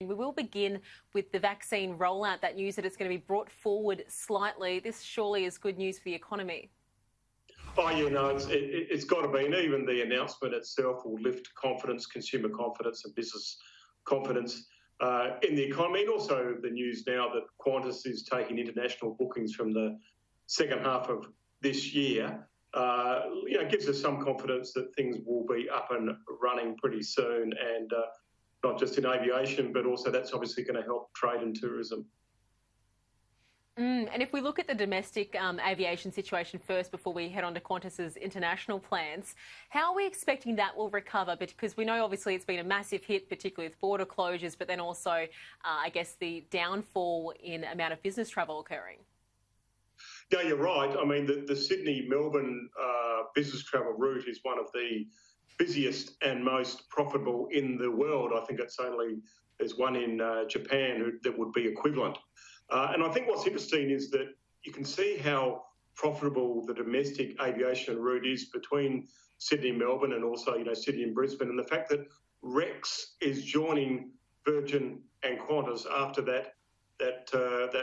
We will begin with the vaccine rollout, that news that it's going to be brought forward slightly. This surely is good news for the economy. Oh, yeah, no, it's got to be. And even the announcement itself will lift confidence, consumer confidence and business confidence in the economy. And also the news now that Qantas is taking international bookings from the second half of this year, gives us some confidence that things will be up and running pretty soon. And not just in aviation, but also that's obviously going to help trade and tourism. And if we look at the domestic aviation situation first before we head on to Qantas's international plans, how are we expecting that will recover? Because we know obviously it's been a massive hit, particularly with border closures, but then also, I guess, the downfall in amount of business travel occurring. Yeah, you're right. I mean, the Sydney-Melbourne business travel route is one of the busiest and most profitable in the world. I think there's one in Japan that would be equivalent. And I think what's interesting is that you can see how profitable the domestic aviation route is between Sydney and Melbourne and also, Sydney and Brisbane. And the fact that Rex is joining Virgin and Qantas after that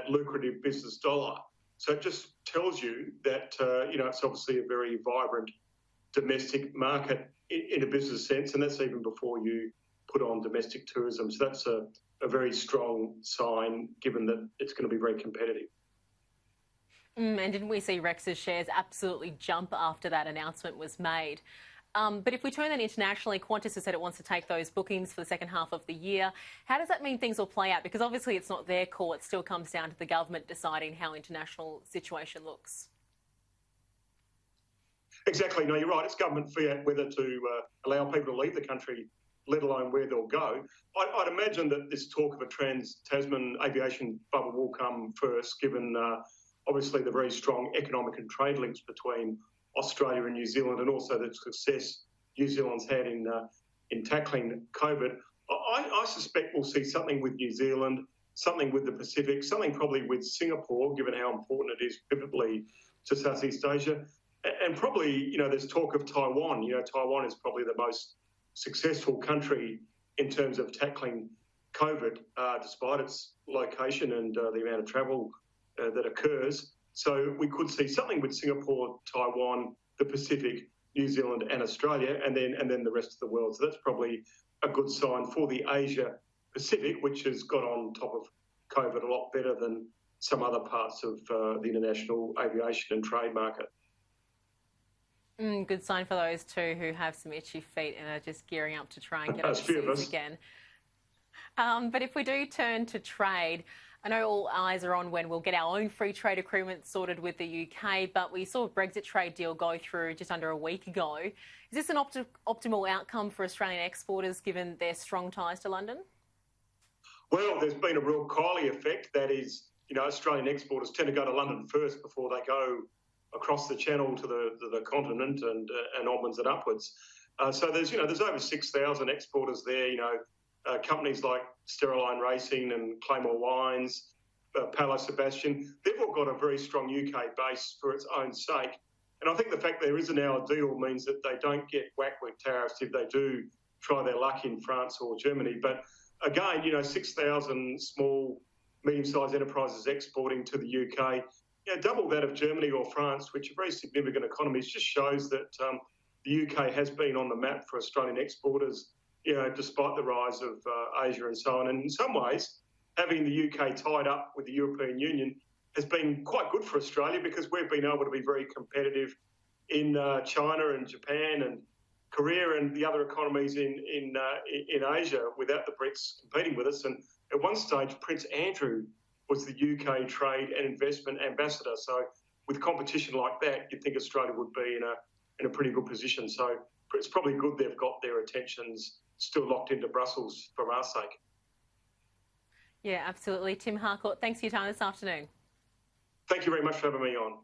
lucrative business dollar. So it just tells you that, it's obviously a very vibrant domestic market in a business sense. And that's even before you put on domestic tourism. So that's a very strong sign, given that it's going to be very competitive. And didn't we see Rex's shares absolutely jump after that announcement was made? But if we turn then internationally, Qantas has said it wants to take those bookings for the second half of the year. How does that mean things will play out? Because obviously it's not their call. It still comes down to the government deciding how international situation looks. Exactly. No, you're right. It's government fiat whether to allow people to leave the country, let alone where they'll go. I'd imagine that this talk of a trans-Tasman aviation bubble will come first, given obviously the very strong economic and trade links between Australia and New Zealand, and also the success New Zealand's had in tackling COVID. I suspect we'll see something with New Zealand, something with the Pacific, something probably with Singapore, given how important it is pivotally to Southeast Asia. And probably, there's talk of Taiwan. Taiwan is probably the most successful country in terms of tackling COVID, despite its location and the amount of travel that occurs. So we could see something with Singapore, Taiwan, the Pacific, New Zealand and Australia, and then the rest of the world. So that's probably a good sign for the Asia Pacific, which has got on top of COVID a lot better than some other parts of the international aviation and trade market. Good sign for those two who have some itchy feet and are just gearing up to try and get overseas again. But if we do turn to trade, I know all eyes are on when we'll get our own free trade agreement sorted with the UK, but we saw a Brexit trade deal go through just under a week ago. Is this an optimal outcome for Australian exporters given their strong ties to London? Well, there's been a real Kylie effect. That is, Australian exporters tend to go to London first before they go across the channel to the continent and onwards and upwards. So there's over 6,000 exporters there. Companies like Steriline Racing and Claymore Wines, Paolo Sebastian, they've all got a very strong UK base for its own sake. And I think the fact there is now a deal means that they don't get whacked with tariffs if they do try their luck in France or Germany. But again, 6,000 small, medium-sized enterprises exporting to the UK, double that of Germany or France, which are very significant economies, just shows that the UK has been on the map for Australian exporters, despite the rise of Asia and so on. And in some ways, having the UK tied up with the European Union has been quite good for Australia, because we've been able to be very competitive in China and Japan and Korea and the other economies in Asia without the Brits competing with us. And at one stage, Prince Andrew was the UK Trade and Investment Ambassador. So with competition like that, you'd think Australia would be in a pretty good position. So it's probably good they've got their attentions still locked into Brussels for our sake. Yeah, absolutely. Tim Harcourt, thanks for your time this afternoon. Thank you very much for having me on.